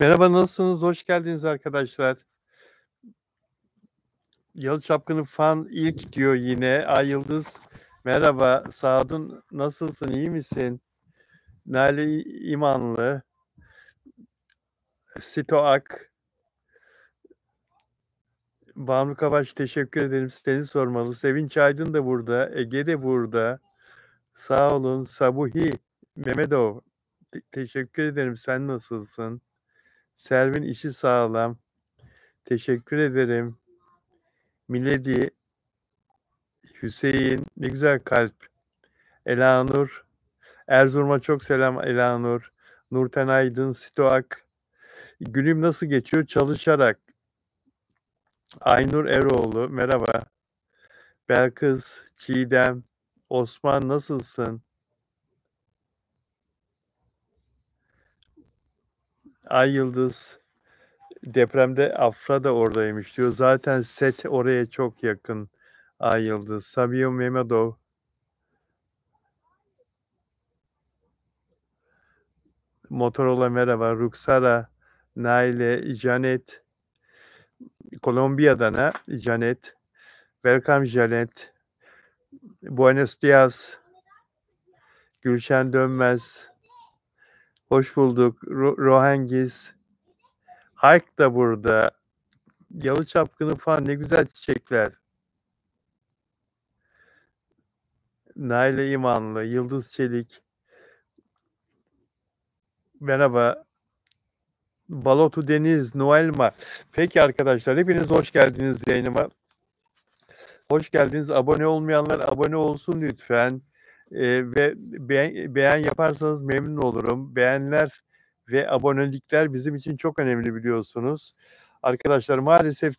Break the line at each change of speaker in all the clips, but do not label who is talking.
Merhaba, nasılsınız? Hoş geldiniz arkadaşlar. Yalı Çapkını Fan ilk diyor yine. Ay Yıldız, merhaba. Sadun, nasılsın? İyi misin? Nale İmanlı, Sito Ak, Banu Kavaş, teşekkür ederim. Seni sormalı. Sevinç Aydın da burada. Ege de burada. Sağ olun. Sabuhi Mehmetov, teşekkür ederim. Sen nasılsın? Selvin işi sağlam. Teşekkür ederim. Miledi, Hüseyin, ne güzel kalp. Elanur, Erzurum'a çok selam Elanur. Nurten Aydın, Stoak. Günüm nasıl geçiyor? Çalışarak. Aynur Eroğlu, merhaba. Belkıs, Çiğdem, Osman nasılsın? Ay Yıldız, depremde Afra da oradaymış diyor. Zaten set oraya çok yakın. Ay Yıldız, Sabiyo Mehmetov, Motorola merhaba. Ruksara, Naile, Janet, Kolombiya'dan ha, Janet. Welcome Janet. Buenos Dias, Gülşen Dönmez. Hoş bulduk. Rohengis. Hayk da burada. Yalı Çapkını falan ne güzel çiçekler. Naile İmanlı, Yıldız Çelik. Merhaba. Balotu Deniz, Noelma. Peki arkadaşlar, hepiniz hoş geldiniz yayınıma. Hoş geldiniz. Abone olmayanlar abone olsun lütfen. Ve beğen yaparsanız memnun olurum. Beğenler ve abonelikler bizim için çok önemli biliyorsunuz. Arkadaşlar maalesef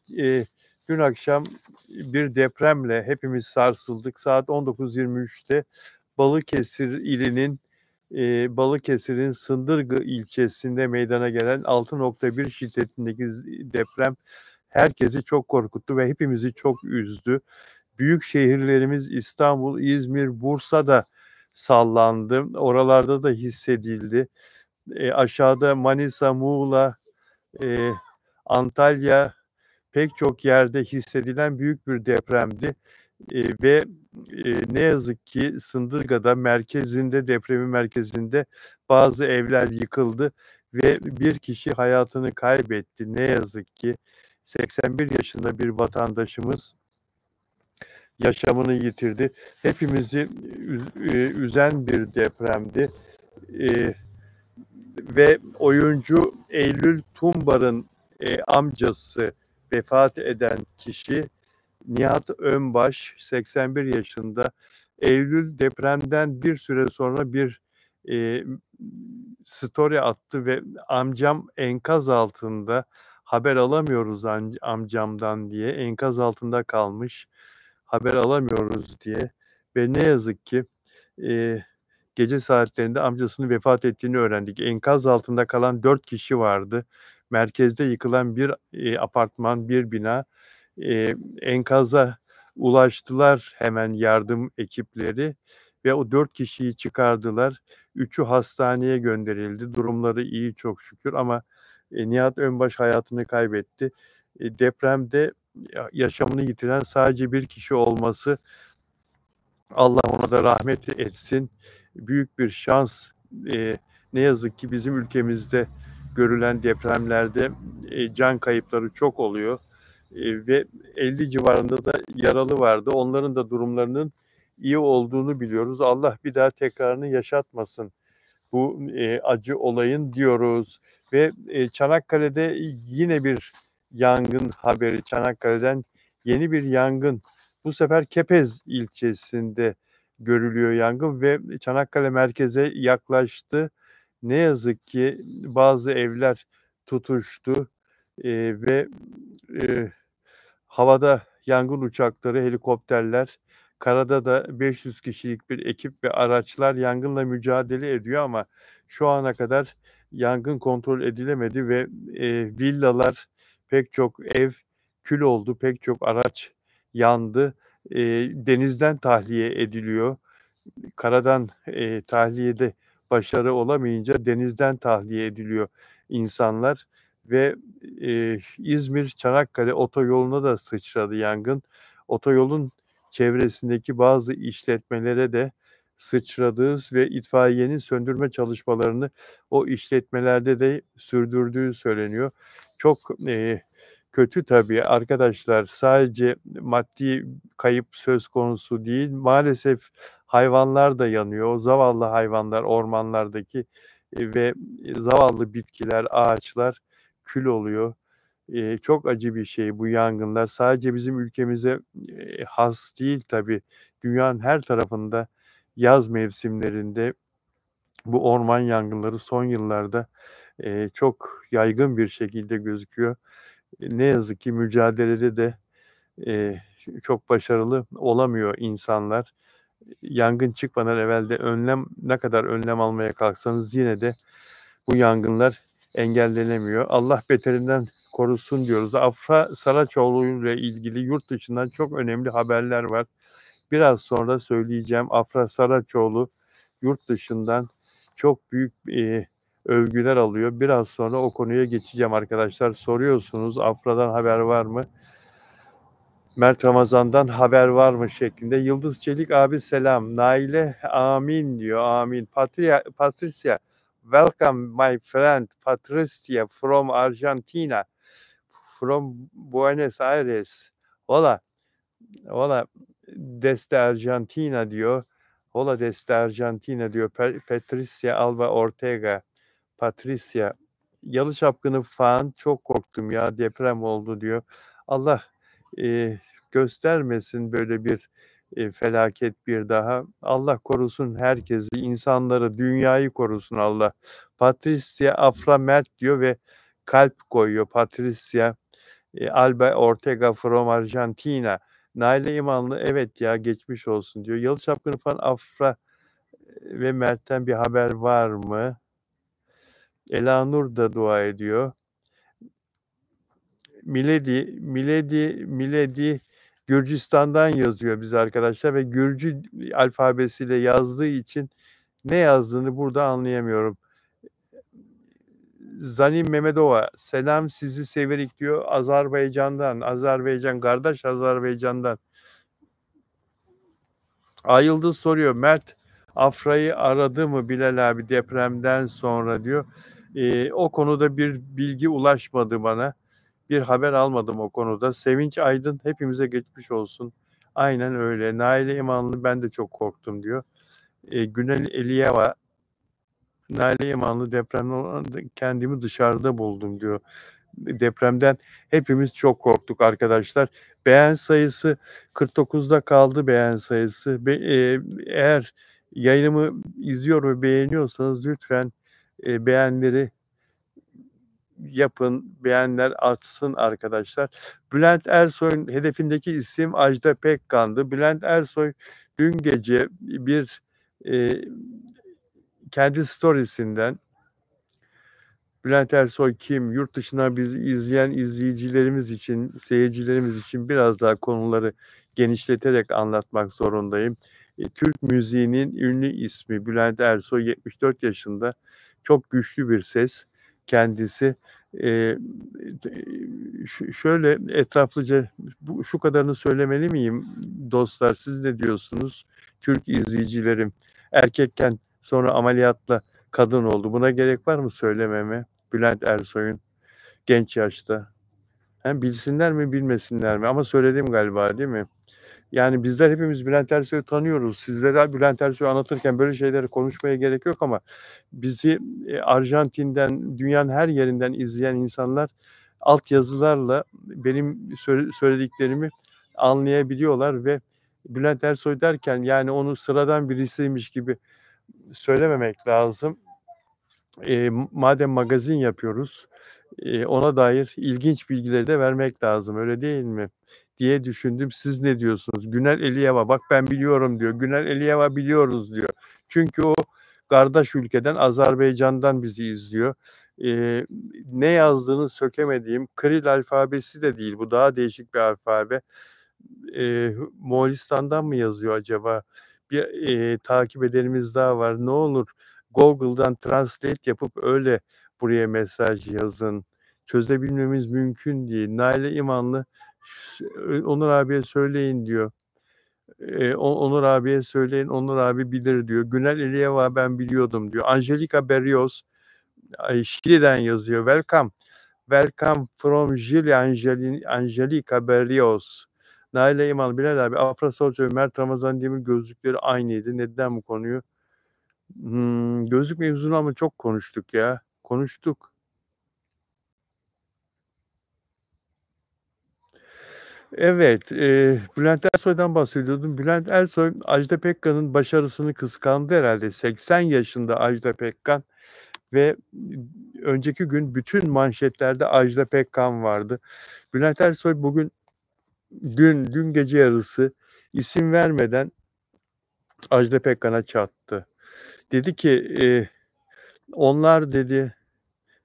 dün akşam bir depremle hepimiz sarsıldık. Saat 19.23'te Balıkesir ilinin Balıkesir'in Sındırgı ilçesinde meydana gelen 6.1 şiddetindeki deprem herkesi çok korkuttu ve hepimizi çok üzdü. Büyük şehirlerimiz İstanbul, İzmir, Bursa'da sallandı. Oralarda da hissedildi. Aşağıda Manisa, Muğla, Antalya pek çok yerde hissedilen büyük bir depremdi. Ve ne yazık ki Sındırga'da merkezinde, depremin merkezinde bazı evler yıkıldı ve bir kişi hayatını kaybetti. Ne yazık ki 81 yaşında bir vatandaşımız yaşamını yitirdi. Hepimizi üzen bir depremdi. Ve oyuncu Eylül Tumbar'ın amcası vefat eden kişi Nihat Önbaş, 81 yaşında. Eylül depremden bir süre sonra bir story attı ve amcam enkaz altında, haber alamıyoruz amcamdan diye, enkaz altında kalmış, haber alamıyoruz diye ve ne yazık ki gece saatlerinde amcasının vefat ettiğini öğrendik. Enkaz altında kalan 4 kişi vardı. Merkezde yıkılan bir apartman, bir bina. Enkaza ulaştılar hemen yardım ekipleri ve o 4 kişiyi çıkardılar. 3'ü hastaneye gönderildi. Durumları iyi çok şükür ama Nihat Önbaş hayatını kaybetti. Depremde yaşamını yitiren sadece bir kişi olması, Allah ona da rahmet etsin. Büyük bir şans. Ne yazık ki bizim ülkemizde görülen depremlerde can kayıpları çok oluyor. Ve 50 civarında da yaralı vardı. Onların da durumlarının iyi olduğunu biliyoruz. Allah bir daha tekrarını yaşatmasın bu acı olayın diyoruz. Ve Çanakkale'de yine bir yangın haberi. Çanakkale'den yeni bir yangın. Bu sefer Kepez ilçesinde görülüyor yangın ve Çanakkale merkeze yaklaştı. Ne yazık ki bazı evler tutuştu ve havada yangın uçakları, helikopterler, karada da 500 kişilik bir ekip ve araçlar yangınla mücadele ediyor ama şu ana kadar yangın kontrol edilemedi ve villalar, pek çok ev kül oldu, pek çok araç yandı. Denizden tahliye ediliyor. Karadan tahliyede başarı olamayınca denizden tahliye ediliyor insanlar ve, İzmir-Çanakkale otoyoluna da sıçradı yangın. Otoyolun çevresindeki bazı işletmelere de sıçradığı ve itfaiyenin söndürme çalışmalarını o işletmelerde de sürdürdüğü söyleniyor. Çok, kötü tabii arkadaşlar. Sadece maddi kayıp söz konusu değil, maalesef hayvanlar da yanıyor. O zavallı hayvanlar ormanlardaki, ve zavallı bitkiler, ağaçlar kül oluyor. Çok acı bir şey bu yangınlar. Sadece bizim ülkemize, has değil tabii. Dünyanın her tarafında yaz mevsimlerinde bu orman yangınları son yıllarda, çok yaygın bir şekilde gözüküyor. Ne yazık ki mücadelede de, çok başarılı olamıyor insanlar. Yangın çıkmadan evvel de ne kadar önlem almaya kalksanız yine de bu yangınlar engellenemiyor. Allah beterinden korusun diyoruz. Afra Saraçoğlu ile ilgili yurt dışından çok önemli haberler var. Biraz sonra söyleyeceğim. Afra Saraçoğlu yurt dışından çok büyük, övgüler alıyor. Biraz sonra o konuya geçeceğim arkadaşlar. Soruyorsunuz Afra'dan haber var mı? Mert Ramazan'dan haber var mı şeklinde. Yıldız Çelik abi selam. Naile amin diyor. Amin. Patricia welcome my friend Patricia from Argentina. From Buenos Aires. Hola. Hola desde Argentina diyor. Hola desde Argentina diyor. Patricia Alba Ortega. Patricia. Yalı Çapkını falan çok korktum ya deprem oldu diyor. Allah e, göstermesin böyle bir felaket bir daha. Allah korusun herkesi, insanları, dünyayı korusun Allah. Patricia Afra Mert diyor ve kalp koyuyor. Patricia Alba Ortega from Argentina. Naile İmanlı evet ya geçmiş olsun diyor. Yalı Çapkını falan Afra ve Mert'ten bir haber var mı? Elanur da dua ediyor. Miledi Gürcistan'dan yazıyor bize arkadaşlar ve Gürcü alfabesiyle yazdığı için ne yazdığını burada anlayamıyorum. Zanim Mehmetova, selam sizi severik diyor Azerbaycan'dan. Azerbaycan kardeş Azerbaycan'dan. Ay Yıldız soruyor. Mert Afra'yı aradı mı Bilal abi depremden sonra diyor. O konuda bir bilgi ulaşmadı bana. Bir haber almadım o konuda. Sevinç Aydın hepimize geçmiş olsun. Aynen öyle. Naile İmanlı ben de çok korktum diyor. Günel Eliyeva Naile İmanlı depremden kendimi dışarıda buldum diyor. Depremden hepimiz çok korktuk arkadaşlar. Beğen sayısı 49'da kaldı beğen sayısı. Eğer yayınımı izliyor ve beğeniyorsanız lütfen beğenleri yapın, beğenler artsın arkadaşlar. Bülent Ersoy'un hedefindeki isim Ajda Pekkan'dı. Bülent Ersoy dün gece bir e, kendi storiesinden Bülent Ersoy kim? Yurt dışına bizi izleyen izleyicilerimiz için, seyircilerimiz için biraz daha konuları genişleterek anlatmak zorundayım. Türk müziğinin ünlü ismi Bülent Ersoy 74 yaşında. Çok güçlü bir ses kendisi. Eee, şöyle etraflıca şu kadarını söylemeli miyim dostlar? Siz ne diyorsunuz? Türk izleyicilerim erkekken sonra ameliyatla kadın oldu. Buna gerek var mı söylememe? Bülent Ersoy'un genç yaşta. Hem bilsinler mi bilmesinler mi? Ama söyledim galiba değil mi? Yani bizler hepimiz Bülent Ersoy'u tanıyoruz. Sizlere Bülent Ersoy'u anlatırken böyle şeyleri konuşmaya gerek yok ama bizi Arjantin'den, dünyanın her yerinden izleyen insanlar altyazılarla benim söylediklerimi anlayabiliyorlar ve Bülent Ersoy derken yani onu sıradan birisiymiş gibi söylememek lazım. Madem magazin yapıyoruz, ona dair ilginç bilgileri de vermek lazım, öyle değil mi? Diye düşündüm. Siz ne diyorsunuz? Günel Eliyeva, bak ben biliyorum diyor. Günel Eliyeva biliyoruz diyor. Çünkü o kardeş ülkeden Azerbaycan'dan bizi izliyor. Ne yazdığını sökemediğim Kiril alfabesi de değil. Bu daha değişik bir alfabe. Moğolistan'dan mı yazıyor acaba? Bir takip edenimiz daha var. Ne olur Google'dan translate yapıp öyle buraya mesaj yazın. Çözebilmemiz mümkün değil. Naile İmanlı Onur abiye söyleyin diyor. Onur abiye söyleyin, Onur abi bilir diyor. Günel Eliyeva ben biliyordum diyor. Angelica Berrios Şili'den yazıyor. Welcome from Chile Angelica Berrios. Naile İmal, Bilal abi, Afra Savcı ve Mert Ramazan Demir gözlükleri aynıydı. Neden bu konuyu? Gözlük mevzunu ama çok konuştuk ya. Konuştuk. Evet, Bülent Ersoy'dan bahsediyordum. Bülent Ersoy, Ajda Pekkan'ın başarısını kıskandı herhalde. 80 yaşında Ajda Pekkan ve önceki gün bütün manşetlerde Ajda Pekkan vardı. Bülent Ersoy dün gece yarısı isim vermeden Ajda Pekkan'a çattı. Dedi ki, onlar dedi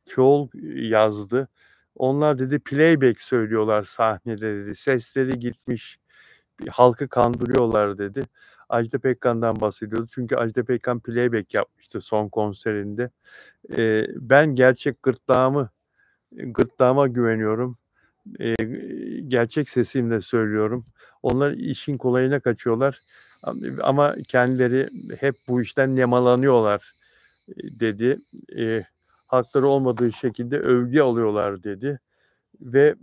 çoğul yazdı. Onlar dedi playback söylüyorlar sahnede dedi. Sesleri gitmiş. Halkı kandırıyorlar dedi. Ajda Pekkan'dan bahsediyordu. Çünkü Ajda Pekkan playback yapmıştı son konserinde. Ben gerçek gırtlağıma güveniyorum. Gerçek sesimle söylüyorum. Onlar işin kolayına kaçıyorlar. Ama kendileri hep bu işten nemalanıyorlar dedi. Hakları olmadığı şekilde övgü alıyorlar dedi. Ve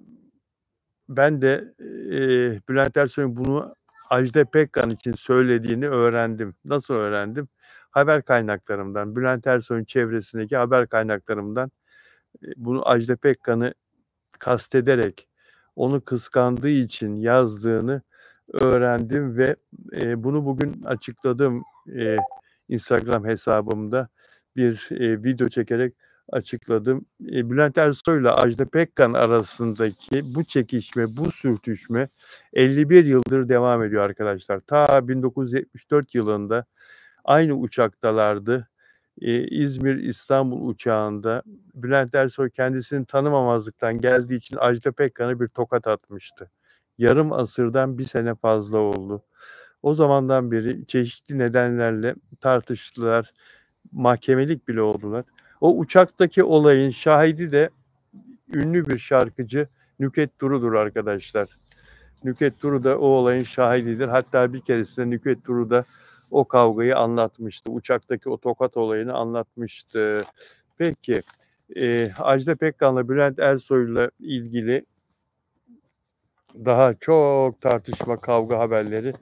ben de Bülent Ersoy'un bunu Ajda Pekkan için söylediğini öğrendim. Nasıl öğrendim? Haber kaynaklarımdan, Bülent Ersoy'un çevresindeki haber kaynaklarımdan bunu Ajda Pekkan'ı kastederek onu kıskandığı için yazdığını öğrendim ve bunu bugün açıkladım. Instagram hesabımda bir video çekerek açıkladım. Bülent Ersoy'la Ajda Pekkan arasındaki bu çekişme, bu sürtüşme 51 yıldır devam ediyor arkadaşlar. Ta 1974 yılında aynı uçaktalardı. İzmir-İstanbul uçağında Bülent Ersoy kendisini tanımamazlıktan geldiği için Ajda Pekkan'a bir tokat atmıştı. Yarım asırdan bir sene fazla oldu. O zamandan beri çeşitli nedenlerle tartıştılar, mahkemelik bile oldular. O uçaktaki olayın şahidi de ünlü bir şarkıcı Nükhet Duru'dur arkadaşlar. Nükhet Duru da o olayın şahididir. Hatta bir keresinde Nükhet Duru da o kavgayı anlatmıştı. Uçaktaki o tokat olayını anlatmıştı. Peki, Ajda Pekkan'la Bülent Ersoy'la ilgili daha çok tartışma, kavga haberleri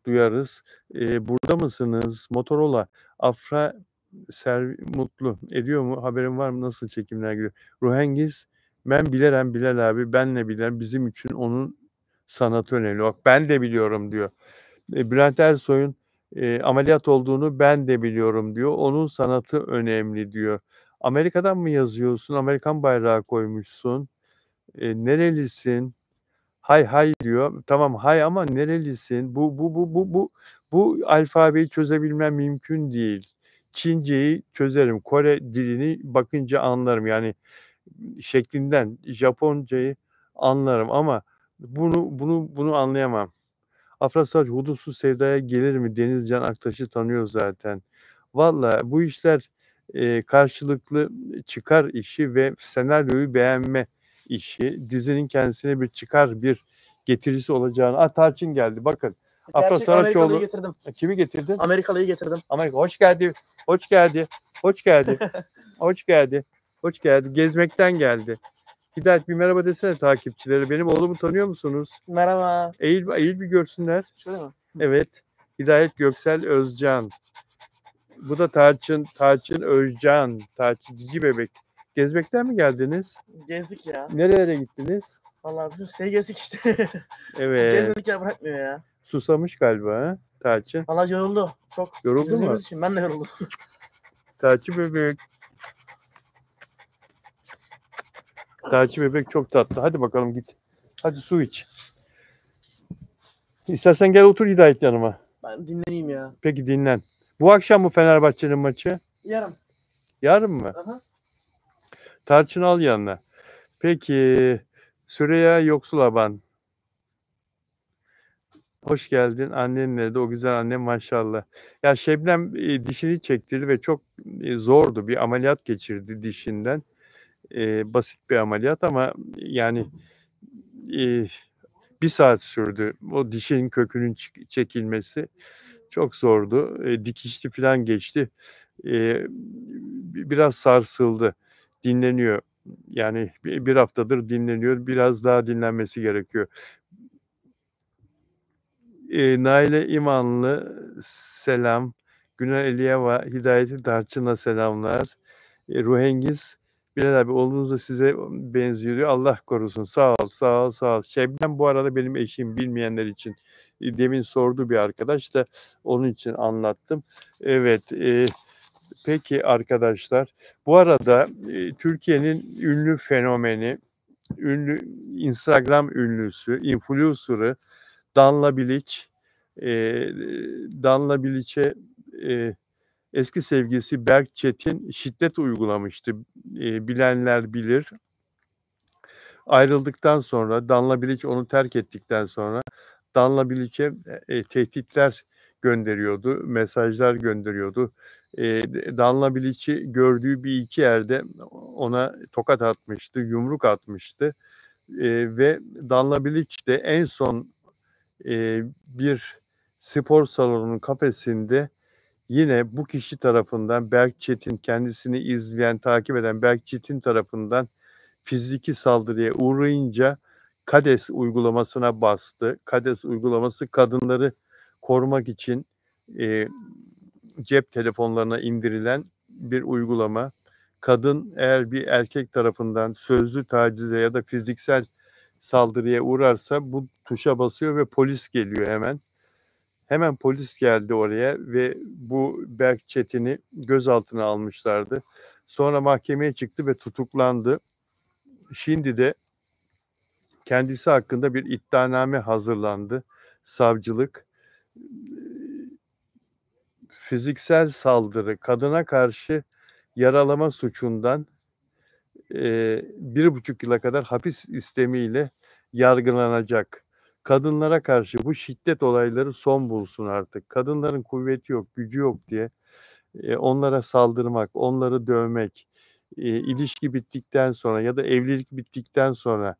duyarız. Burada mısınız? Motorola, Afra Mutlu ediyor mu? Haberin var mı? Nasıl çekimler giriyor? Ruhengiz, ben bilerem Bilal abi, benle bilen bizim için onun sanatı önemli. Bak ben de biliyorum diyor. Bülent Ersoy'un ameliyat olduğunu ben de biliyorum diyor. Onun sanatı önemli diyor. Amerika'dan mı yazıyorsun? Amerikan bayrağı koymuşsun. Nerelisin? Hay hay diyor. Tamam hay ama nerelisin? Bu alfabeyi çözebilmem mümkün değil. Çinceyi çözerim. Kore dilini bakınca anlarım. Yani şeklinden Japoncayı anlarım ama bunu anlayamam. Afra Saç hudutsuz sevdaya gelir mi? Denizcan Aktaş'ı tanıyor zaten. Valla bu işler karşılıklı çıkar işi ve senaryoyu beğenme işi. Dizinin kendisine bir çıkar, bir getirisi olacağını. Tarçın geldi bakın. Afra
Gerçek
Saraçoğlu.
Amerikalıyı getirdim.
Kimi getirdin?
Amerikalıyı getirdim.
Amerika. Hoş geldi. Hoş geldi. Hoş geldi. Hoş geldi. Hoş geldi. Gezmekten geldi. Hidayet bir merhaba desene takipçilere. Benim oğlumu tanıyor musunuz?
Merhaba.
Eğil bir görsünler.
Şöyle mi?
Evet. Hidayet Göksel Özcan. Bu da Tarçın Özcan. Tarçın Cici Bebek. Gezmekten mi geldiniz?
Gezdik ya.
Nerelere gittiniz?
Vallahi bütün siteyi gezdik işte.
Evet.
Gezmedik yer bırakmıyor ya.
Susamış galiba ha Tarçın.
Vallahi yoruldu. Çok.
Yoruldu mu?
Gezdiğimiz için ben de yoruldum.
Tarçın Bebek. Tarçın Bebek çok tatlı. Hadi bakalım git. Hadi su iç. İstersen gel otur Hidayet yanıma.
Ben dinleneyim ya.
Peki dinlen. Bu akşam mı Fenerbahçe'nin maçı?
Yarın.
Yarın mı?
Aha.
Tarçın al yanına. Peki Süreyya Yoksulaban. Hoş geldin. Annenle de o güzel annem maşallah. Ya Şebnem dişini çektirdi ve çok zordu. Bir ameliyat geçirdi dişinden. Basit bir ameliyat ama yani e, bir saat sürdü. O dişinin kökünün çekilmesi çok zordu. Dikişli falan geçti. E, Biraz sarsıldı. Dinleniyor. Yani bir haftadır dinleniyor. Biraz daha dinlenmesi gerekiyor. Naile İmanlı selam. Güner Eliyeva, Hidayeti Tarçın'a selamlar. Ruhengiz, Bilal abi oğlunuz da size benziyor diyor. Allah korusun. Sağ ol, sağ ol, sağ ol. Şebnem bu arada benim eşim, bilmeyenler için. Demin sordu bir arkadaş da onun için anlattım. Evet, peki arkadaşlar. Bu arada Türkiye'nin ünlü fenomeni, ünlü Instagram ünlüsü, influencer'ı Danla Bilic, Danla Bilic'e eski sevgilisi Berk Çetin şiddet uygulamıştı. Bilenler bilir. Ayrıldıktan sonra Danla Bilic onu terk ettikten sonra Danla Bilic'e tehditler gönderiyordu, mesajlar gönderiyordu. Danla Bilic'i gördüğü bir iki yerde ona tokat atmıştı, yumruk atmıştı. Ve Danla Bilic de en son bir spor salonunun kafesinde yine bu kişi tarafından Berk Çetin, kendisini izleyen, takip eden Berk Çetin tarafından fiziki saldırıya uğrayınca KADES uygulamasına bastı. KADES uygulaması kadınları korumak için cep telefonlarına indirilen bir uygulama. Kadın eğer bir erkek tarafından sözlü tacize ya da fiziksel saldırıya uğrarsa bu tuşa basıyor ve polis geliyor hemen. Hemen polis geldi oraya ve bu Berk Çetin'i gözaltına almışlardı. Sonra mahkemeye çıktı ve tutuklandı. Şimdi de kendisi hakkında bir iddianame hazırlandı. Savcılık fiziksel saldırı, kadına karşı yaralama suçundan 1,5 yıla kadar hapis istemiyle yargılanacak. Kadınlara karşı bu şiddet olayları son bulsun artık. Kadınların kuvveti yok, gücü yok diye onlara saldırmak, onları dövmek, ilişki bittikten sonra ya da evlilik bittikten sonra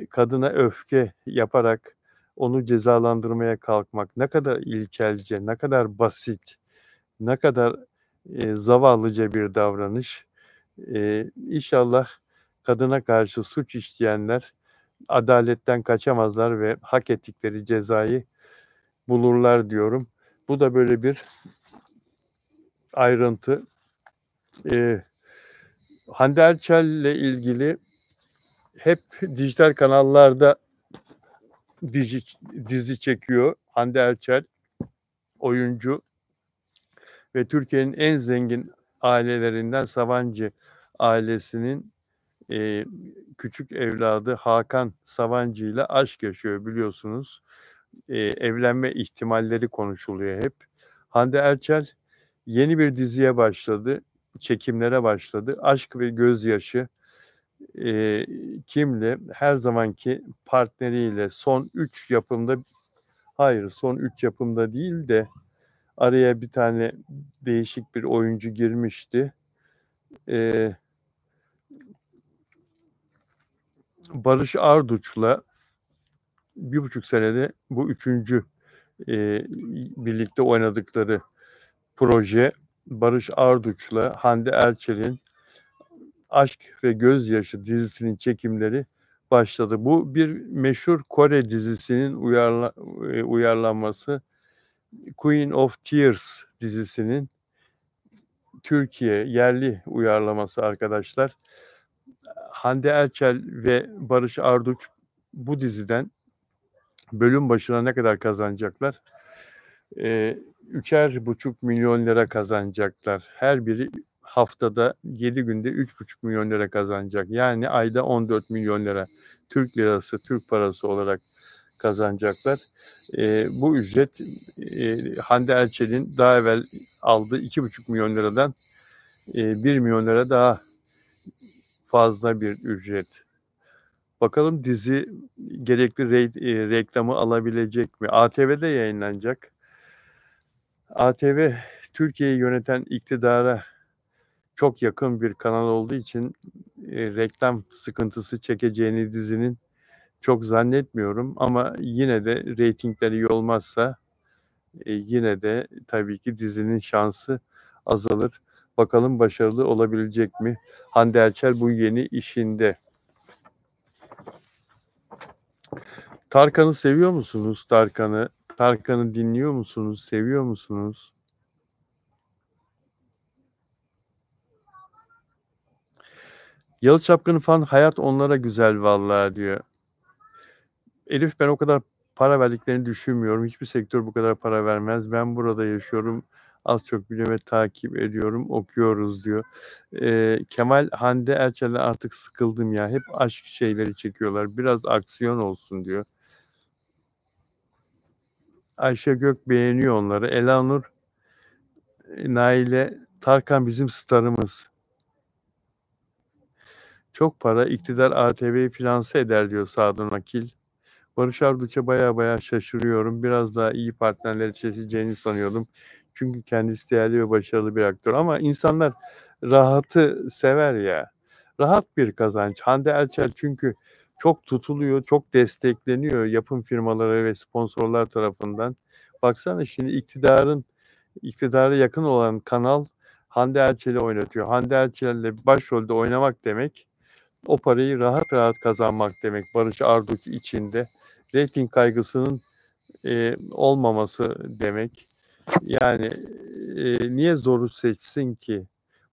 kadına öfke yaparak onu cezalandırmaya kalkmak ne kadar ilkelce, ne kadar basit, ne kadar zavallıca bir davranış. İnşallah kadına karşı suç işleyenler adaletten kaçamazlar ve hak ettikleri cezayı bulurlar diyorum. Bu da böyle bir ayrıntı. Hande Erçel ile ilgili hep dijital kanallarda dizi çekiyor. Hande Erçel oyuncu ve Türkiye'nin en zengin ailelerinden Sabancı ailesinin küçük evladı Hakan Sabancı ile aşk yaşıyor biliyorsunuz. Evlenme ihtimalleri konuşuluyor hep. Hande Erçel yeni bir diziye başladı. Çekimlere başladı. Aşk ve Gözyaşı. Kimle? Her zamanki partneriyle son 3 yapımda, hayır son 3 yapımda değil de araya bir tane değişik bir oyuncu girmişti. Barış Arduç'la 1,5 senede bu 3. Birlikte oynadıkları proje. Barış Arduç'la Hande Erçel'in Aşk ve Gözyaşı dizisinin çekimleri başladı. Bu bir meşhur Kore dizisinin uyarlanması. Queen of Tears dizisinin Türkiye yerli uyarlaması arkadaşlar. Hande Erçel ve Barış Arduç bu diziden bölüm başına ne kadar kazanacaklar? 3,5 milyon lira kazanacaklar. Her biri haftada 7 günde 3,5 milyon lira kazanacak. Yani ayda 14 milyon lira Türk lirası, Türk parası olarak kazanacaklar. Bu ücret Hande Erçel'in daha evvel aldığı 2,5 milyon liradan 1 milyon lira daha fazla bir ücret. Bakalım dizi gerekli reklamı alabilecek mi? ATV'de yayınlanacak. ATV Türkiye'yi yöneten iktidara çok yakın bir kanal olduğu için reklam sıkıntısı çekeceğini dizinin çok zannetmiyorum ama yine de reytingleri iyi olmazsa yine de tabii ki dizinin şansı azalır. Bakalım başarılı olabilecek mi? Hande Erçel bu yeni işinde. Tarkan'ı seviyor musunuz? Tarkan'ı dinliyor musunuz? Seviyor musunuz? Yalı Çapkını falan hayat onlara güzel vallahi diyor. Elif ben o kadar para verdiklerini düşünmüyorum. Hiçbir sektör bu kadar para vermez. Ben burada yaşıyorum. Az çok biliyorum ve takip ediyorum. Okuyoruz diyor. Kemal Hande Erçel'den artık sıkıldım ya. Hep aşk şeyleri çekiyorlar. Biraz aksiyon olsun diyor. Ayşe Gök beğeniyor onları. Elanur, Naile, Tarkan bizim starımız. Çok para, iktidar ATV'yi finanse eder diyor Sadun Akil. Barış Arduç'a baya şaşırıyorum. Biraz daha iyi partnerler seçeceğini sanıyordum. Çünkü kendisi değerli ve başarılı bir aktör. Ama insanlar rahatı sever ya. Rahat bir kazanç. Hande Erçel çünkü çok tutuluyor, çok destekleniyor yapım firmaları ve sponsorlar tarafından. Baksana şimdi iktidara yakın olan kanal Hande Erçel'i oynatıyor. Hande Erçel'le başrolde oynamak demek o parayı rahat kazanmak demek Barış Arduç içinde. Reyting kaygısının olmaması demek. Yani niye zoru seçsin ki?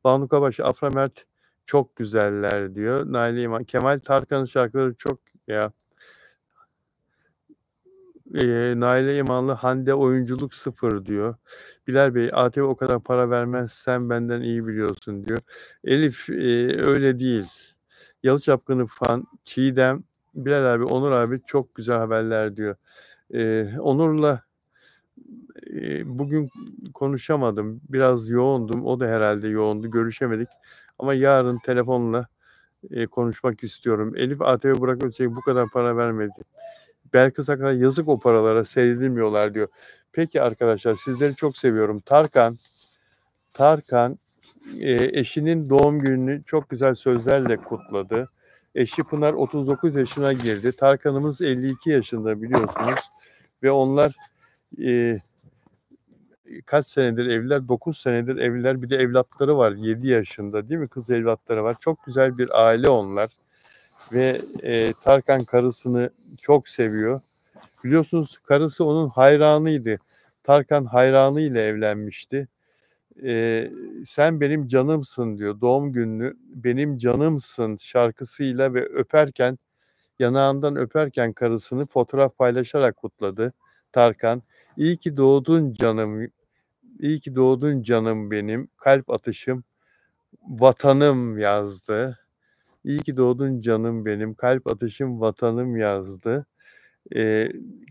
Banu Kabaş, Afra Mert çok güzeller diyor. Naile İman, Kemal Tarkan'ın şarkıları çok ya. Naile İmanlı Hande oyunculuk sıfır diyor. Bilal Bey ATV o kadar para vermez sen benden iyi biliyorsun diyor. Elif öyle değil. Yalı Çapkını fan Çiğdem Bilal abi Onur abi çok güzel haberler diyor. Onur'la bugün konuşamadım. Biraz yoğundum. O da herhalde yoğundu. Görüşemedik. Ama yarın telefonla konuşmak istiyorum. Elif ATV Burak Özçelik bu kadar para vermedi. Belkıs Akar yazık o paralara seyredilmiyorlar diyor. Peki arkadaşlar sizleri çok seviyorum. Tarkan eşinin doğum gününü çok güzel sözlerle kutladı. Eşi Pınar 39 yaşına girdi. Tarkan'ımız 52 yaşında biliyorsunuz. Ve onlar e, kaç senedir evliler? 9 senedir evliler. Bir de evlatları var 7 yaşında değil mi? Kız evlatları var. Çok güzel bir aile onlar. Ve Tarkan karısını çok seviyor. Biliyorsunuz karısı onun hayranıydı. Tarkan hayranıyla evlenmişti. Sen benim canımsın diyor. Doğum gününü benim canımsın şarkısıyla ve yanağından öperken karısını fotoğraf paylaşarak kutladı Tarkan. İyi ki doğdun canım, iyi ki doğdun canım benim, kalp atışım, vatanım yazdı. İyi ki doğdun canım benim, kalp atışım, vatanım yazdı.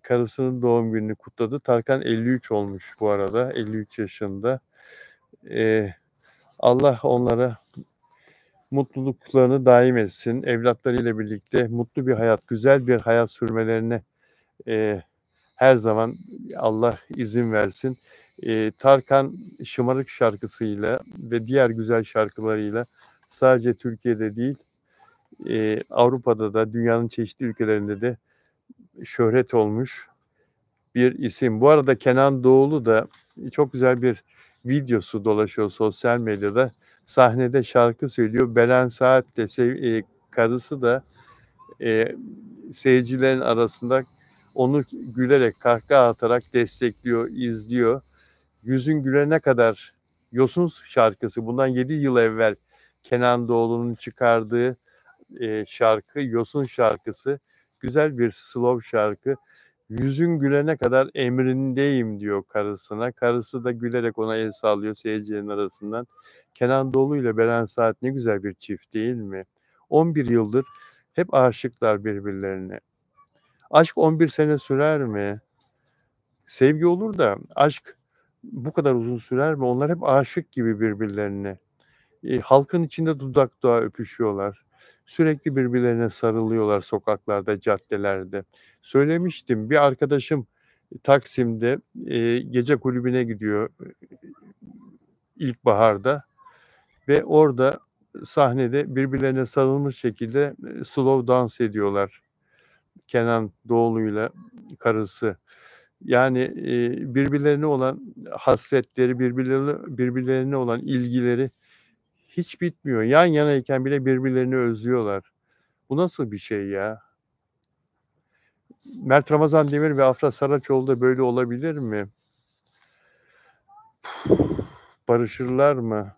Karısının doğum gününü kutladı. Tarkan 53 olmuş bu arada, 53 yaşında. Allah onlara mutluluklarını daim etsin. Evlatlarıyla birlikte mutlu bir hayat, güzel bir hayat sürmelerine her zaman Allah izin versin. Tarkan Şımarık şarkısıyla ve diğer güzel şarkılarıyla sadece Türkiye'de değil, Avrupa'da da dünyanın çeşitli ülkelerinde de şöhret olmuş bir isim. Bu arada Kenan Doğulu da çok güzel bir videosu dolaşıyor sosyal medyada. Sahnede şarkı söylüyor. Beren Saat de karısı da seyircilerin arasında onu gülerek, kahkaha atarak destekliyor, izliyor. Yüzün Gülene Kadar Yosun şarkısı bundan 7 yıl evvel Kenan Doğulu'nun çıkardığı şarkı Yosun şarkısı. Güzel bir slow şarkı. Yüzün gülene kadar emrindeyim diyor karısına. Karısı da gülerek ona el sallıyor seyircilerin arasından. Kenan Doğulu ile Beren Saat ne güzel bir çift değil mi? 11 yıldır hep aşıklar birbirlerine. Aşk 11 sene sürer mi? Sevgi olur da aşk bu kadar uzun sürer mi? Onlar hep aşık gibi birbirlerine. Halkın içinde dudak dudağa öpüşüyorlar. Sürekli birbirlerine sarılıyorlar sokaklarda, caddelerde. Söylemiştim, bir arkadaşım Taksim'de gece kulübüne gidiyor ilkbaharda ve orada sahnede birbirlerine sarılmış şekilde slow dans ediyorlar. Kenan Doğulu'yla karısı. Yani birbirlerine olan hasretleri, birbirlerine olan ilgileri hiç bitmiyor. Yan yanayken bile birbirlerini özlüyorlar. Bu nasıl bir şey ya? Mert Ramazan Demir ve Afra Saraçoğlu da böyle olabilir mi? Barışırlar mı?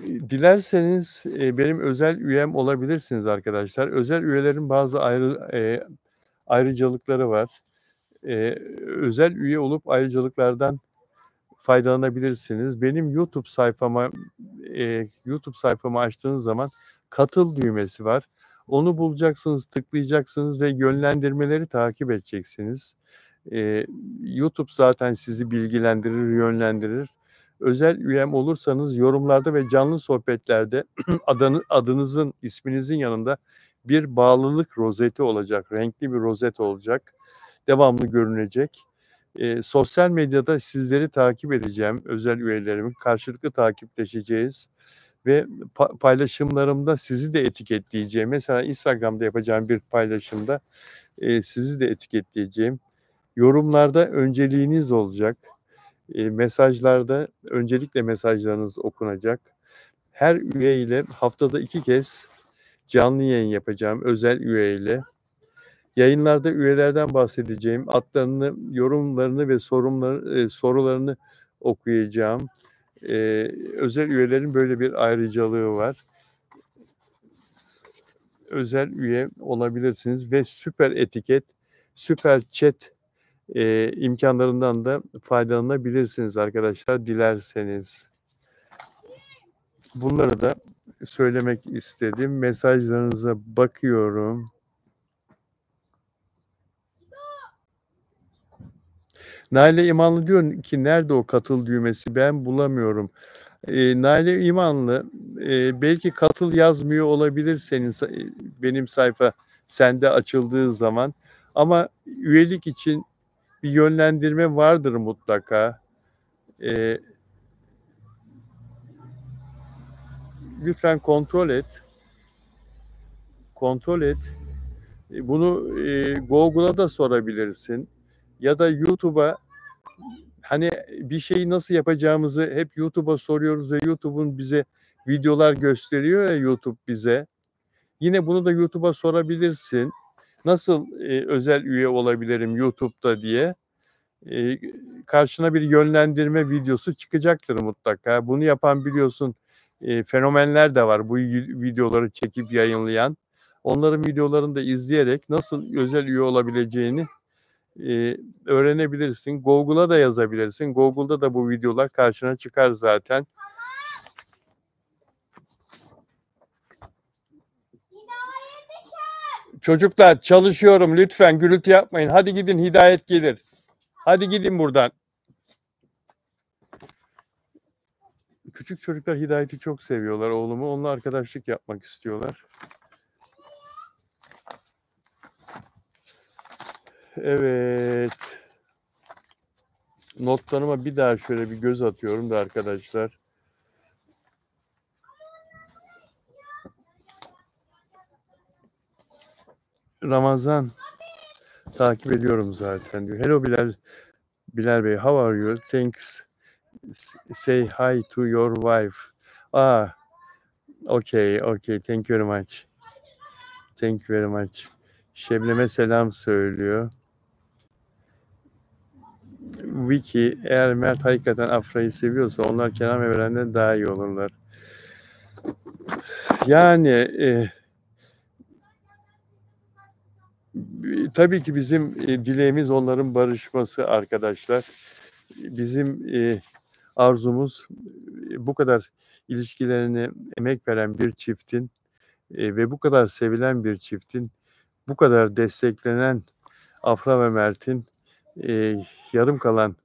Dilerseniz benim özel üyem olabilirsiniz arkadaşlar. Özel üyelerin bazı ayrıcalıkları var. Özel üye olup ayrıcalıklardan faydalanabilirsiniz. Benim YouTube sayfamı açtığınız zaman katıl düğmesi var. Onu bulacaksınız, tıklayacaksınız ve yönlendirmeleri takip edeceksiniz. YouTube zaten sizi bilgilendirir, yönlendirir. Özel üyem olursanız yorumlarda ve canlı sohbetlerde adınızın, isminizin yanında bir bağlılık rozeti olacak. Renkli bir rozet olacak. Devamlı görünecek. Sosyal medyada sizleri takip edeceğim, özel üyelerimi. Karşılıklı takipleşeceğiz ve paylaşımlarımda sizi de etiketleyeceğim. Mesela Instagram'da yapacağım bir paylaşımda sizi de etiketleyeceğim. Yorumlarda önceliğiniz olacak. Mesajlarda öncelikle mesajlarınız okunacak. Her üye ile haftada 2 kez canlı yayın yapacağım, özel üye ile. Yayınlarda üyelerden bahsedeceğim. Adlarını, yorumlarını ve sorularını okuyacağım. Özel üyelerin böyle bir ayrıcalığı var. Özel üye olabilirsiniz ve süper etiket, süper chat imkanlarından da faydalanabilirsiniz arkadaşlar dilerseniz. Bunları da söylemek istedim. Mesajlarınıza bakıyorum. Naile İmanlı diyor ki nerede o katıl düğmesi, ben bulamıyorum. Naile İmanlı belki katıl yazmıyor olabilir benim sayfa sende açıldığı zaman, ama üyelik için bir yönlendirme vardır mutlaka. Lütfen kontrol et. Kontrol et. Bunu Google'a da sorabilirsin. Ya da YouTube'a, hani bir şeyi nasıl yapacağımızı hep YouTube'a soruyoruz ve YouTube'un bize videolar gösteriyor ya, YouTube bize. Yine bunu da YouTube'a sorabilirsin. Nasıl özel üye olabilirim YouTube'da diye. Karşına bir yönlendirme videosu çıkacaktır mutlaka. Bunu yapan biliyorsun fenomenler de var, bu videoları çekip yayınlayan. Onların videolarını da izleyerek nasıl özel üye olabileceğini öğrenebilirsin. Google'a da yazabilirsin. Google'da da bu videolar karşına çıkar zaten. Çocuklar çalışıyorum, lütfen gürültü yapmayın. Hadi gidin, Hidayet gelir. Hadi gidin buradan. Küçük çocuklar Hidayet'i çok seviyorlar, oğlumu. Onunla arkadaşlık yapmak istiyorlar. Evet. Notlarıma bir daha şöyle bir göz atıyorum da arkadaşlar. Ramazan takip ediyorum zaten diyor. Hello Bilal Bey, how are you? Thanks. Say hi to your wife. Okay. Thank you very much. Thank you very much. Şebnem'e selam söylüyor. Vicky, eğer Mert hakikaten Afra'yı seviyorsa onlar Kenan ve Beren'den daha iyi olurlar. Yani tabii ki bizim dileğimiz onların barışması arkadaşlar. Bizim arzumuz bu kadar ilişkilerine emek veren bir çiftin ve bu kadar sevilen bir çiftin, bu kadar desteklenen Afra ve Mert'in yarım kalan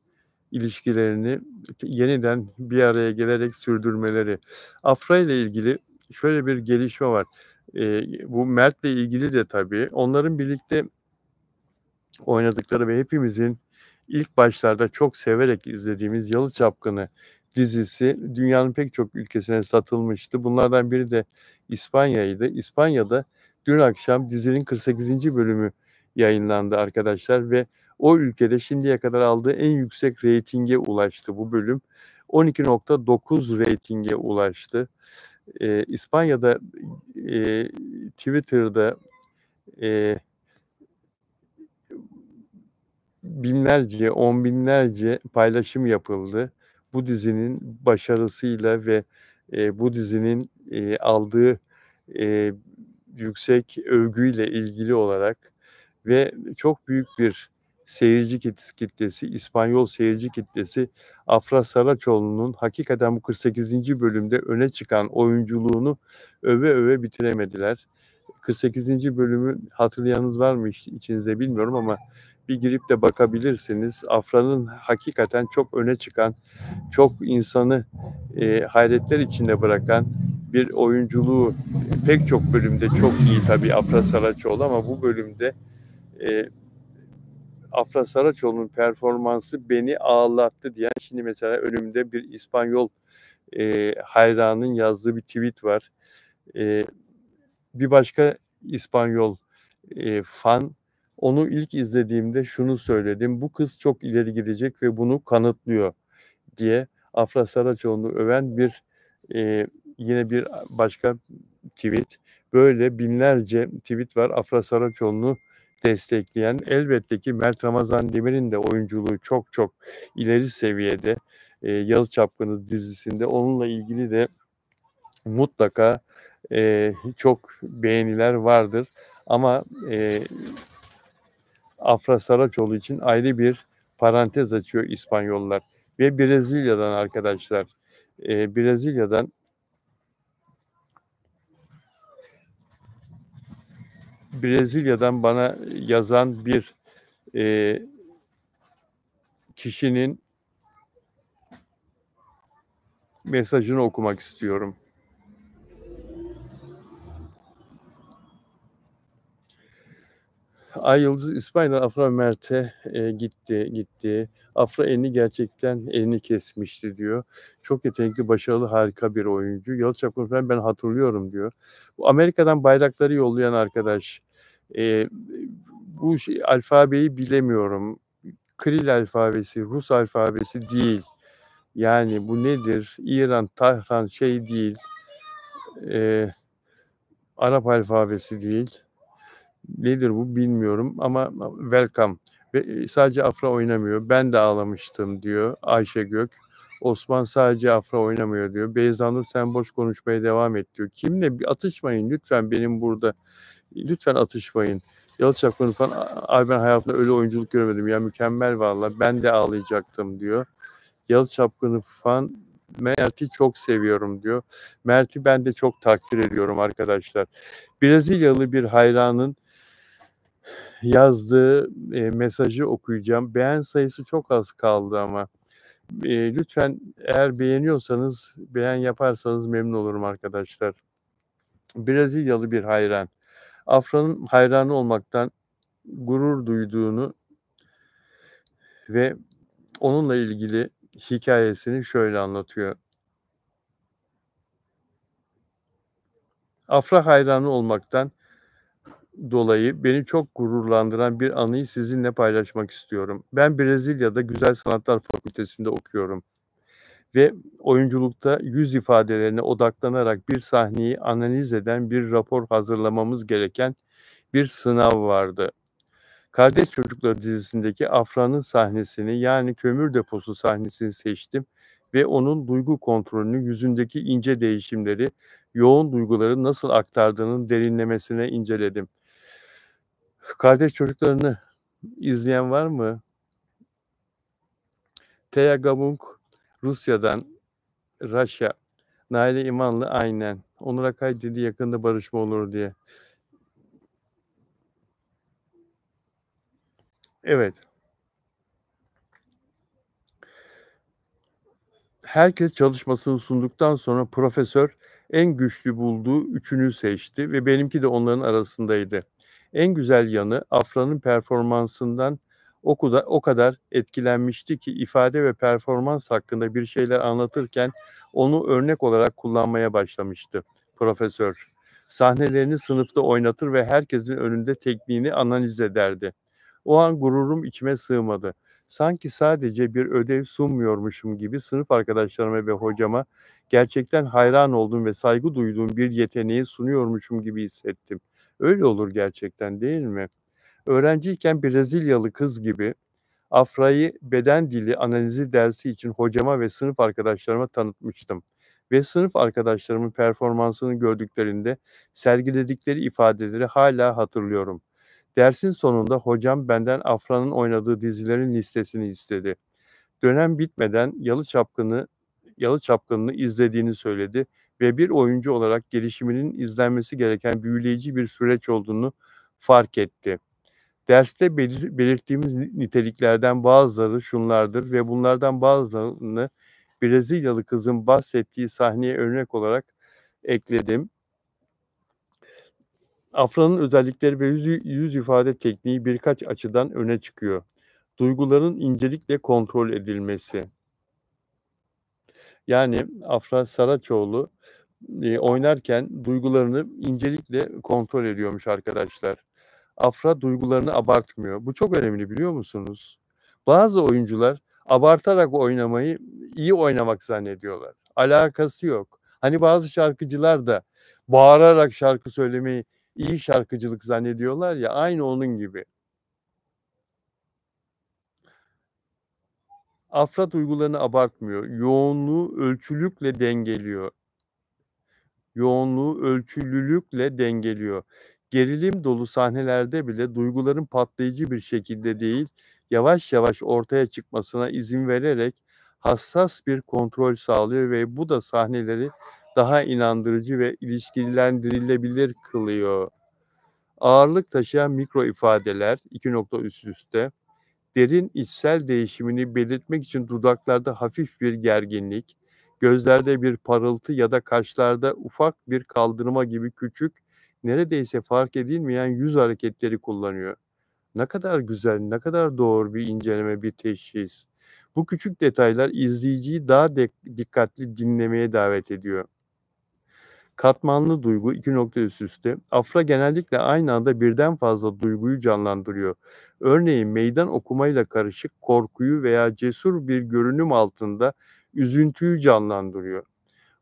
ilişkilerini yeniden bir araya gelerek sürdürmeleri. Afra ile ilgili şöyle bir gelişme var. Bu Mert'le ilgili de tabii onların birlikte oynadıkları ve hepimizin ilk başlarda çok severek izlediğimiz Yalı Çapkını dizisi dünyanın pek çok ülkesine satılmıştı. Bunlardan biri de İspanya'ydı. İspanya'da dün akşam dizinin 48. bölümü yayınlandı arkadaşlar ve o ülkede şimdiye kadar aldığı en yüksek reytinge ulaştı bu bölüm. 12.9 reytinge ulaştı. İspanya'da Twitter'da binlerce, on binlerce paylaşım yapıldı. Bu dizinin başarısıyla ve bu dizinin aldığı eee, yüksek övgüyle ilgili olarak ve çok büyük bir seyirci kitlesi, İspanyol seyirci kitlesi Afra Saraçoğlu'nun hakikaten bu 48. bölümde öne çıkan oyunculuğunu öve öve bitiremediler. 48. bölümü hatırlayanınız var mı içinizde bilmiyorum ama bir girip de bakabilirsiniz. Afra'nın hakikaten çok öne çıkan, çok insanı hayretler içinde bırakan bir oyunculuğu pek çok bölümde çok iyi tabii Afra Saraçoğlu ama bu bölümde e, Afra Saraçoğlu'nun performansı beni ağlattı diyen şimdi mesela önümde bir İspanyol hayranın yazdığı bir tweet var. E, Bir başka İspanyol fan onu ilk izlediğimde şunu söyledim. Bu kız çok ileri gidecek ve bunu kanıtlıyor diye Afra Saraçoğlu'nu öven bir yine bir başka tweet. Böyle binlerce tweet var Afra Saraçoğlu'nu destekleyen. Elbette ki Mert Ramazan Demir'in de oyunculuğu çok çok ileri seviyede. Yalı Çapkını dizisinde onunla ilgili de mutlaka çok beğeniler vardır. Ama Afra Saraçoğlu için ayrı bir parantez açıyor İspanyollar. Ve Brezilya'dan arkadaşlar. Brezilya'dan bana yazan bir kişinin mesajını okumak istiyorum. Ay Yıldız İspanya'dan Afra Mert'e gitti. Afra gerçekten elini kesmişti diyor. Çok yetenekli, başarılı, harika bir oyuncu. Yalı Çapkını falan ben hatırlıyorum diyor. Bu Amerika'dan bayrakları yollayan arkadaş. E, Bu alfabeyi bilemiyorum. Kiril alfabesi, Rus alfabesi değil. Yani bu nedir? İran, Tahran şey değil. E, Arap alfabesi değil. Nedir bu bilmiyorum ama welcome. Ve sadece Afra oynamıyor. Ben de ağlamıştım diyor Ayşe Gök. Osman sadece Afra oynamıyor diyor. Beyzanur sen boş konuşmaya devam et diyor. Kimle atışmayın lütfen benim burada. Lütfen atışmayın. Yalı Çapkını falan. Ay ben hayatımda öyle oyunculuk görmedim ya mükemmel valla. Ben de ağlayacaktım diyor. Yalı Çapkını falan Mert'i çok seviyorum diyor. Mert'i ben de çok takdir ediyorum arkadaşlar. Brezilyalı bir hayranın yazdığı mesajı okuyacağım. Beğen sayısı çok az kaldı ama lütfen eğer beğeniyorsanız beğen yaparsanız memnun olurum arkadaşlar. Brezilyalı bir hayran. Afra'nın hayranı olmaktan gurur duyduğunu ve onunla ilgili hikayesini şöyle anlatıyor. Afra hayranı olmaktan dolayı beni çok gururlandıran bir anıyı sizinle paylaşmak istiyorum. Ben Brezilya'da Güzel Sanatlar Fakültesi'nde okuyorum ve oyunculukta yüz ifadelerine odaklanarak bir sahneyi analiz eden bir rapor hazırlamamız gereken bir sınav vardı. Kardeş Çocukları dizisindeki Afra'nın sahnesini yani kömür deposu sahnesini seçtim ve onun duygu kontrolünü, yüzündeki ince değişimleri, yoğun duyguları nasıl aktardığının derinlemesine inceledim. Kardeş Çocuklarını izleyen var mı? Thea Gabung Rusya'dan, Rusya. Naile İmanlı aynen. Onur Akay dedi yakında barışma olur diye. Evet. Herkes çalışmasını sunduktan sonra profesör en güçlü bulduğu üçünü seçti ve benimki de onların arasındaydı. En güzel yanı Afra'nın performansından o kadar etkilenmişti ki ifade ve performans hakkında bir şeyler anlatırken onu örnek olarak kullanmaya başlamıştı profesör. Sahnelerini sınıfta oynatır ve herkesin önünde tekniğini analiz ederdi. O an gururum içime sığmadı. Sanki sadece bir ödev sunmuyormuşum gibi sınıf arkadaşlarıma ve hocama gerçekten hayran olduğum ve saygı duyduğum bir yeteneği sunuyormuşum gibi hissettim. Öyle olur gerçekten, değil mi? Öğrenciyken Brezilyalı kız gibi Afra'yı beden dili analizi dersi için hocama ve sınıf arkadaşlarıma tanıtmıştım. Ve sınıf arkadaşlarımın performansını gördüklerinde sergiledikleri ifadeleri hala hatırlıyorum. Dersin sonunda hocam benden Afra'nın oynadığı dizilerin listesini istedi. Dönem bitmeden Yalı Çapkını'nı izlediğini söyledi ve bir oyuncu olarak gelişiminin izlenmesi gereken büyüleyici bir süreç olduğunu fark etti. Derste belirttiğimiz niteliklerden bazıları şunlardır ve bunlardan bazılarını Brezilyalı kızın bahsettiği sahneye örnek olarak ekledim. Afra'nın özellikleri ve yüz ifade tekniği birkaç açıdan öne çıkıyor. Duyguların incelikle kontrol edilmesi. Yani Afra Saraçoğlu oynarken duygularını incelikle kontrol ediyormuş arkadaşlar. Afra duygularını abartmıyor. Bu çok önemli biliyor musunuz? Bazı oyuncular abartarak oynamayı iyi oynamak zannediyorlar. Alakası yok. Hani bazı şarkıcılar da bağırarak şarkı söylemeyi iyi şarkıcılık zannediyorlar ya, aynı onun gibi. Afra duygularını abartmıyor. Yoğunluğu ölçülülükle dengeliyor. Gerilim dolu sahnelerde bile duyguların patlayıcı bir şekilde değil, yavaş yavaş ortaya çıkmasına izin vererek hassas bir kontrol sağlıyor ve bu da sahneleri daha inandırıcı ve ilişkilendirilebilir kılıyor. Ağırlık taşıyan mikro ifadeler, iki nokta üst üste, derin içsel değişimini belirtmek için dudaklarda hafif bir gerginlik, gözlerde bir parıltı ya da kaşlarda ufak bir kaldırma gibi küçük, neredeyse fark edilmeyen yüz hareketleri kullanıyor. Ne kadar güzel, ne kadar doğru bir inceleme, bir teşhis. Bu küçük detaylar izleyiciyi daha dikkatli dinlemeye davet ediyor. Katmanlı duygu, iki nokta üst üste. Afra genellikle aynı anda birden fazla duyguyu canlandırıyor. Örneğin meydan okumayla karışık korkuyu veya cesur bir görünüm altında üzüntüyü canlandırıyor.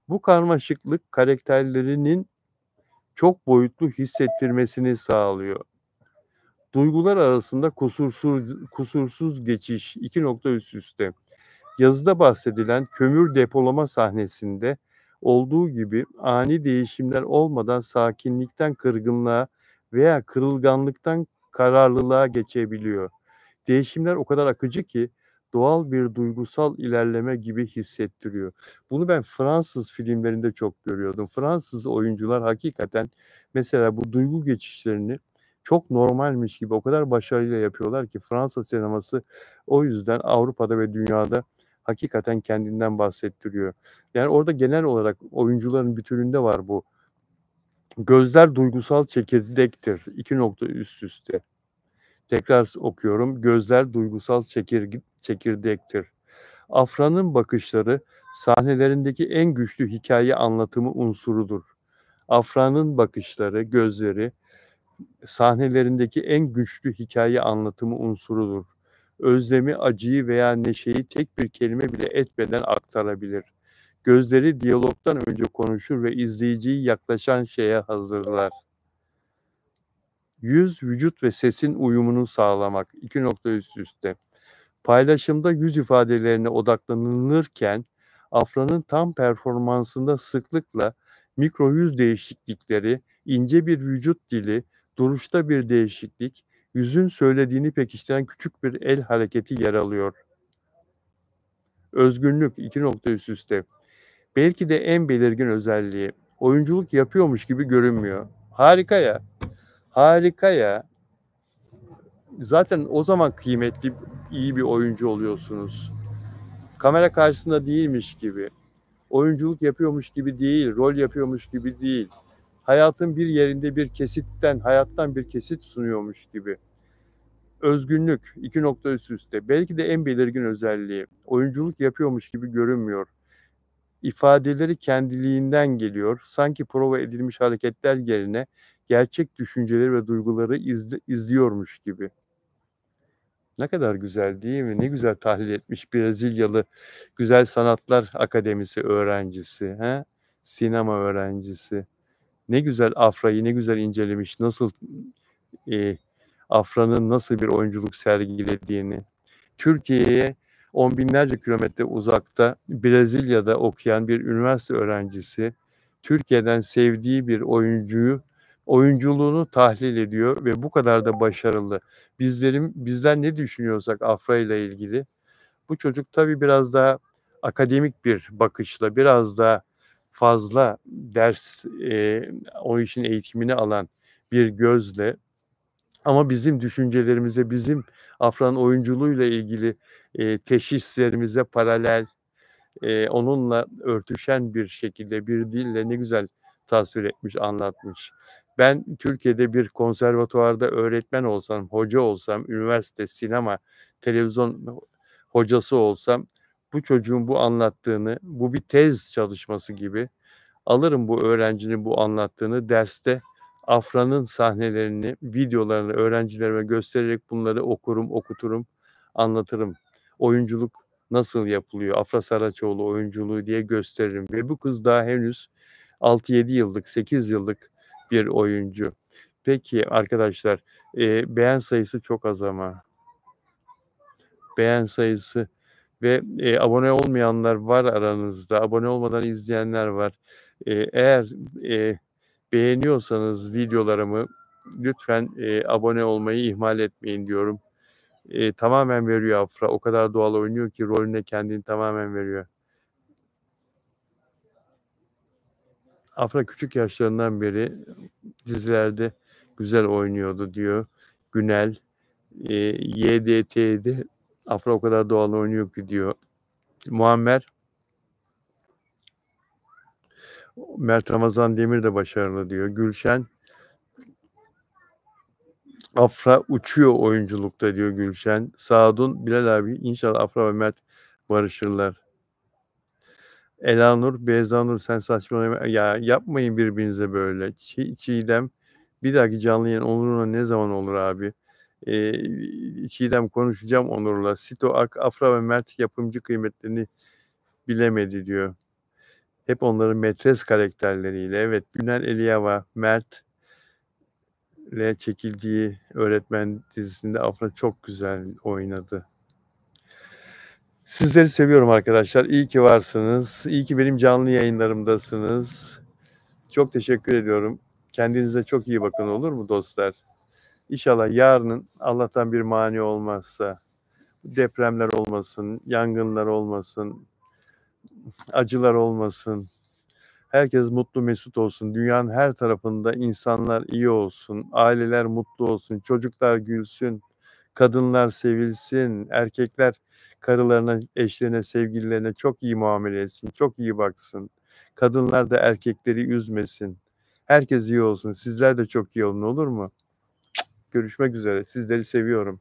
Bu karmaşıklık karakterlerinin çok boyutlu hissettirmesini sağlıyor. Duygular arasında kusursuz geçiş, iki nokta üst üste. Yazıda bahsedilen kömür depolama sahnesinde olduğu gibi ani değişimler olmadan sakinlikten kırgınlığa veya kırılganlıktan kararlılığa geçebiliyor. Değişimler o kadar akıcı ki doğal bir duygusal ilerleme gibi hissettiriyor. Bunu ben Fransız filmlerinde çok görüyordum. Fransız oyuncular hakikaten mesela bu duygu geçişlerini çok normalmiş gibi o kadar başarıyla yapıyorlar ki Fransız sineması o yüzden Avrupa'da ve dünyada hakikaten kendinden bahsettiriyor. Yani orada genel olarak oyuncuların bütününde var bu. Gözler duygusal çekirdektir. İki nokta üst üste. Tekrar okuyorum. Gözler duygusal çekirdektir. Afra'nın bakışları sahnelerindeki en güçlü hikaye anlatımı unsurudur. Afra'nın bakışları, gözleri sahnelerindeki en güçlü hikaye anlatımı unsurudur. Özlemi, acıyı veya neşeyi tek bir kelime bile etmeden aktarabilir. Gözleri diyalogdan önce konuşur ve izleyiciyi yaklaşan şeye hazırlar. Yüz, vücut ve sesin uyumunu sağlamak. İki nokta üst üste. Paylaşımda yüz ifadelerine odaklanılırken Afra'nın tam performansında sıklıkla mikro yüz değişiklikleri, ince bir vücut dili, duruşta bir değişiklik, yüzün söylediğini pekiştiren küçük bir el hareketi yer alıyor. Özgünlük, iki nokta üst üste. Belki de en belirgin özelliği. Oyunculuk yapıyormuş gibi görünmüyor. Harika ya. Harika ya. Zaten o zaman kıymetli, iyi bir oyuncu oluyorsunuz. Kamera karşısında değilmiş gibi, oyunculuk yapıyormuş gibi değil, rol yapıyormuş gibi değil. Hayatın bir yerinde bir kesitten, hayattan bir kesit sunuyormuş gibi. Özgünlük, 2 nokta üst üste. Belki de en belirgin özelliği. Oyunculuk yapıyormuş gibi görünmüyor. İfadeleri kendiliğinden geliyor. Sanki prova edilmiş hareketler yerine gerçek düşünceleri ve duyguları izliyormuş gibi. Ne kadar güzel değil mi? Ne güzel tahlil etmiş Brezilyalı Güzel Sanatlar Akademisi öğrencisi, he? Sinema öğrencisi. Ne güzel Afra'yı ne güzel incelemiş. Nasıl Afra'nın nasıl bir oyunculuk sergilediğini. Türkiye'ye on binlerce kilometre uzakta Brezilya'da okuyan bir üniversite öğrencisi Türkiye'den sevdiği bir oyunculuğunu tahlil ediyor ve bu kadar da başarılı. Bizler ne düşünüyorsak Afra ile ilgili, bu çocuk tabii biraz daha akademik bir bakışla, biraz daha fazla ders, o işin eğitimini alan bir gözle, ama bizim düşüncelerimize, bizim Afra'nın oyunculuğuyla ilgili teşhislerimize paralel, onunla örtüşen bir şekilde, bir dille ne güzel tasvir etmiş, anlatmış. Ben Türkiye'de bir konservatuvarda öğretmen olsam, hoca olsam, üniversite, sinema, televizyon hocası olsam, bu çocuğun bu anlattığını, bu bir tez çalışması gibi, alırım bu öğrencinin bu anlattığını, derste Afra'nın sahnelerini, videolarını öğrencilerime göstererek bunları okurum, okuturum, anlatırım. Oyunculuk nasıl yapılıyor, Afra Saraçoğlu oyunculuğu diye gösteririm. Ve bu kız daha henüz 6-7 yıllık, 8 yıllık bir oyuncu. Peki arkadaşlar, beğen sayısı çok az ama. Beğen sayısı ve abone olmayanlar var aranızda. Abone olmadan izleyenler var. Eğer beğeniyorsanız videolarımı lütfen abone olmayı ihmal etmeyin diyorum. Tamamen veriyor Afra. O kadar doğal oynuyor ki rolüne kendini tamamen veriyor. Afra küçük yaşlarından beri dizilerde güzel oynuyordu diyor Günel. YDT'de Afra o kadar doğal oynuyor ki diyor. Muammer, Mert Ramazan Demir de başarılı diyor. Gülşen, Afra uçuyor oyunculukta diyor Gülşen. Sadun, Bilal abi, inşallah Afra ve Mert barışırlar. Elanur, Beyzanur, sen saçmalama. Ya yapmayın birbirinize böyle. Çiğdem, bir dahaki canlı yayın Onur'la ne zaman olur abi? Çiğdem, konuşacağım Onur'la. Sito Afra ve Mert yapımcı kıymetlerini bilemedi diyor. Hep onların metres karakterleriyle. Evet, Günel Eliyava, Mert ile çekildiği Öğretmen dizisinde Afra çok güzel oynadı. Sizleri seviyorum arkadaşlar. İyi ki varsınız. İyi ki benim canlı yayınlarımdasınız. Çok teşekkür ediyorum. Kendinize çok iyi bakın, olur mu dostlar? İnşallah yarının Allah'tan bir mani olmazsa, depremler olmasın, yangınlar olmasın, acılar olmasın. Herkes mutlu mesut olsun. Dünyanın her tarafında insanlar iyi olsun. Aileler mutlu olsun. Çocuklar gülsün. Kadınlar sevilsin. Erkekler karılarına, eşlerine, sevgililerine çok iyi muamele etsin. Çok iyi baksın. Kadınlar da erkekleri üzmesin. Herkes iyi olsun. Sizler de çok iyi olun, olur mu? Görüşmek üzere. Sizleri seviyorum.